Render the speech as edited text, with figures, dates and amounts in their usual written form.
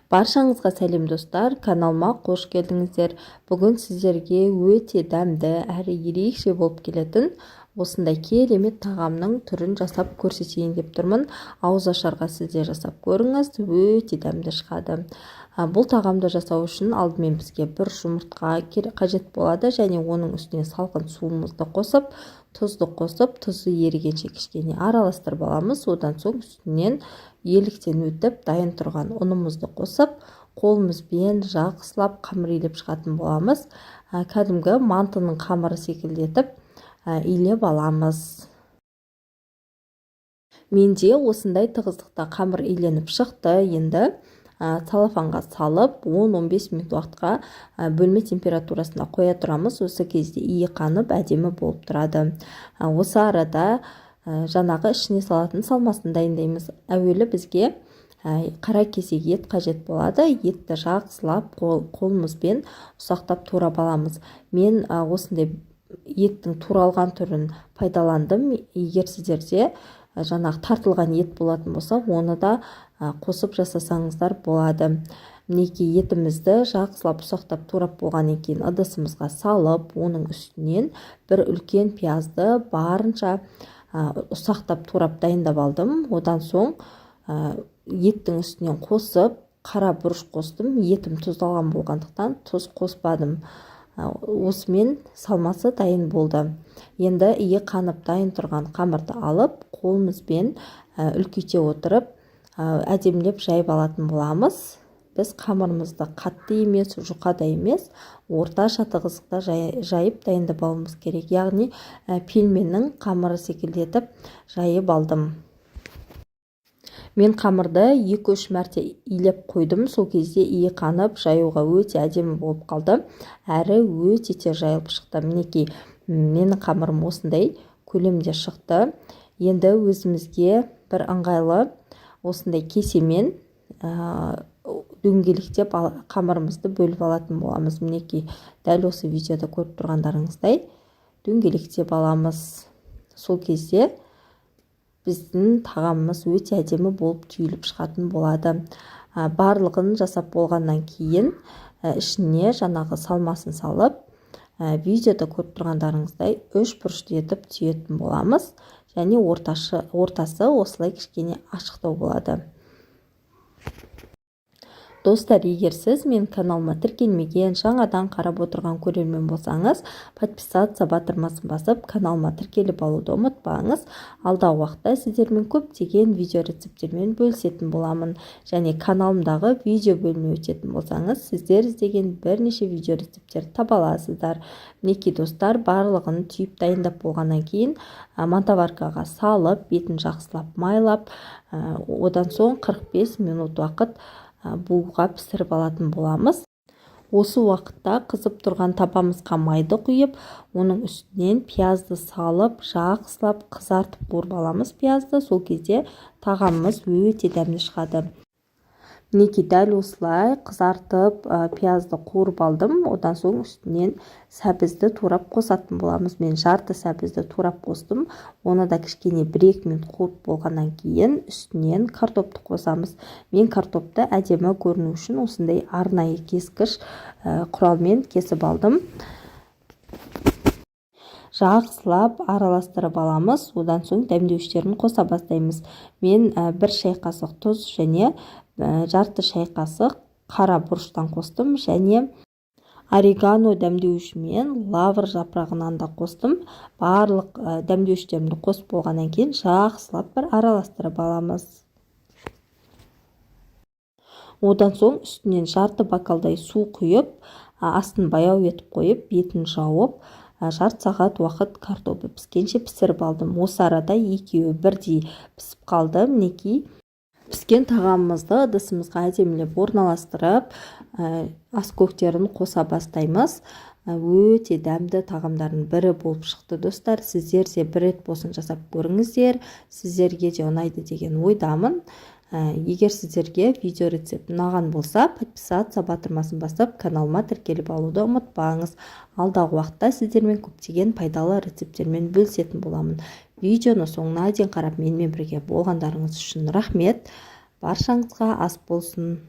Баршаңызға сәлем достар, каналыма қош келдіңіздер. Бүгін сіздерге өте дәмді әрі ерекше болып келетін осындай керемет тағамның түрін жасап көрсетейін деп тұрмын. Ауызашарға сіздер жасап көріңіз, өте дәмді шығады. Бұл тағамды жасау үшін алдымен бізге бір жұмыртқа қажет болады және оның үстіне салқын суымызды қосып, тұзды қосып, тұзы ерігенше кішкене араластырып аламыз. Одан соң үстінен еліктен өтіп дайын тұрған ұнымызды қосып, қолымызбен жақсылап қамыр илеп шығатын боламыз. Кәдімгі мантының қамыры секілді етіп илеп аламыз. Менде осындай тығыздықта қамыр иленіп шықты. Енді целлофанға салып 10-15 минут уақытқа бөлме температурасында қоя тұрамыз. Осы кезде иі қанып әдемі болып тұрады. Осы арада жаңағы ішіне салатын салмасын дайындаймыз. Әуелі бізге қара кесек ет қажет болады. Етті жақсылап қолымызбен ұсақтап турап аламыз. Мен осындай еттің туралған түрін пайдаландым. Егер сіздерде жаңағы тартылған ет болатын болса, оны да қосып жасасаңыздар болады. Мінекей етімізді жақсылап ұсақтап турап болғаннан кейін ыдысымызға салып, оның үстінен бір үлкен пиязды барынша ұсақтап турап дайындап алдым. Одан соң еттің үстінен қосып, қара бұрыш қостым. Етім тұздалған болғандықтан тұз қоспадым. Осымен салмасы дайын болды. Енді иі қанып дайын тұрған қамырды алып, қолымызбен үлкейте отырып, әдемілеп жайып алатын боламыз. Біз қамырымызды қатты емес, жұқа да емес, орташа тығыздықта жайып дайындап алуымыз керек. Яғни пельменнің қамыры секілді етіп жайып алдым. Мен қамырды 2-3 мәрте илеп қойдым. Сол кезде иі қанып, жаюға өте әдемі болып қалды. Әрі өте тез жайылып шықты. Мінекей, менің қамырым осындай көлемде шықты. Енді өзімізге бір ыңғайлы осындай кесемен дөңгелектеп қамырымызды бөліп алатын боламыз. Мінекей, дәл осы видеода көріп тұрғандарыңыздай дөңгелектеп аламыз. Сол кезде біздің тағамымыз өте әдемі болып түйіліп шығатын болады. Барлығын жасап болғаннан кейін ішіне жаңағы салмасын салып, видеода көріп тұрғандарыңыздай 3 бұрышты етіп түйетін боламыз. Және ортасы осылай кішкене ашықтау болады. Достар, егер сіз мен каналыма тіркелмеген, жаңадан қарап отырған көрермен болсаңыз, подписаться батырмасын басып, каналыма тіркеліп алуды ұмытпаңыз. Алдағы уақытта сіздермен көптеген видео рецептермен бөлісетін боламын. Және каналымдағы видео бөліміне өтетін болсаңыз, сіздер іздеген бірнеше видео рецептерді таба аласыздар. Мінекей достар, барлығын түйіп дайындап болғаннан кейін мантаваркаға салып, бетін жақсылап майлап, одан соң 45 минут уақыт буға пісіріп алатын боламыз. Осы уақытта қызып тұрған табамызға майды құйып, оның үстінен пиязды салып, жақсылап қызартып қуырып аламыз пиязды. Сол кезде тағамымыз өте дәмді шығады. Мінекей, дәл осылай қызартып пиязды қуырып алдым. Одан соң үстінен сәбізді турап қосатын боламыз. Мен жарты сәбізді турап қостым. Оны да кішкене 1-2 минут қуырып болғаннан кейін үстінен картопты қосамыз. Мен картопты әдемі көріну үшін осындай арнайы кескіш құралмен кесіп алдым. Жақсылап араластырып аламыз. Одан соң дәмдеуіштерін қоса бастаймыз. Мен 1 шай қасық тұз және жарты шай қасық қара бұрыштан қостым. Және орегано дәмдеуішімен лавр жапырағынан да қостым. Барлық дәмдеуіштерімді қосып болғаннан кейін жақсылап бір араластырып аламыз. Одан соң үстінен жарты бокалдай су құйып, астын баяу етіп қойып, бетін жауып, жарты сағат уақыт картопы піскенше пісіріп алдым. Осы арада екеуі бірдей пісіп қалды. Мінекей, піскен тағамымызды ыдысымызға әдемілеп орналастырып, ас көктерін қоса бастаймыз. Өте дәмді тағамдардың бірі болып шықты достар. Сіздер де бір рет болсын жасап көріңіздер. Сіздерге де ұнайды деген ойдамын. Егер сіздерге видео рецепт ұнаған болса, подписаться батырмасын басып, каналыма тіркеліп алуды ұмытпаңыз. Алдағы уақытта сіздермен көптеген пайдалы рецептермен бөлісетін боламын. Видеоны соңына дейін қарап менімен бірге болғандарыңыз үшін рахмет. Баршаңызға ас болсын.